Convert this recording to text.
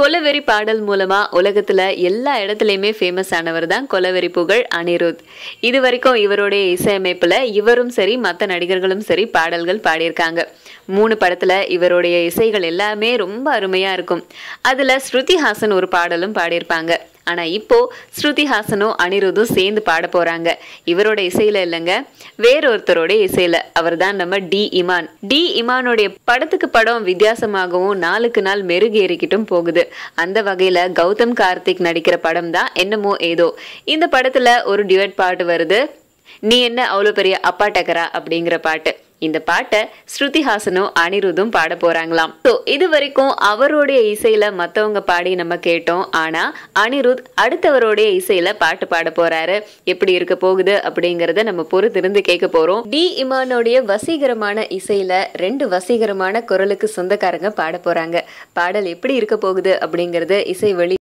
கொலவெறி பாடல் மூலமா உலகத்துல எல்லா இடத்துலயுமே ஃபேமஸ் ஆனவர் தான் கொலவெறி புகழ் அனிருத். இது வரைக்கும் இவருடைய இசையமைப்புல இவரும் சரி மற்ற நடிகர்களும் சரி பாடல்கள் பாடியிருக்காங்க. 3 படத்துல இவருடைய இசைகள் எல்லாமே ரொம்ப அருமையா இருக்கும். அதுல ஸ்ருதி ஹாசன் ஒரு பாடலும் பாடியிருப்பாங்க. ஆனா இப்போ ஸ்ருதி ஹாசனும் அனிருத்தும் சேர்ந்து பாட போறாங்க. இவரோட இசையில இல்லைங்க, வேறொருத்தரோட இசையில. அவர் தான் நம்ம டி இமானுடைய படத்துக்கு படம் வித்தியாசமாகவும் நாளுக்கு நாள் மெருகேறிக்கிட்டும் போகுது. அந்த வகையில கௌதம் கார்த்திக் நடிக்கிற படம் தான் என்னமோ ஏதோ. இந்த படத்துல ஒரு டியூட் பாட்டு வருது, நீ என்ன அவ்வளோ பெரிய அப்பா டக்கரா அப்படிங்கிற பாட்டு. இந்த பாட்டை ஸ்ருதி ஹாசனும் அனிருத்தும் பாட போறாங்களாம். ஸோ இது வரைக்கும் அவருடைய இசையில மற்றவங்க பாடி நம்ம கேட்டோம். ஆனா அனிருத் அடுத்தவருடைய இசையில பாட்டு பாட போறாரு. எப்படி இருக்க போகுது அப்படிங்கறத நம்ம பொறுத்திருந்து கேட்க போறோம். டி இமானுடைய வசீகரமான இசையில 2 வசீகரமான குரலுக்கு சொந்தக்காரங்க பாட போறாங்க. பாடல் எப்படி இருக்க போகுது அப்படிங்கறது இசை வெளி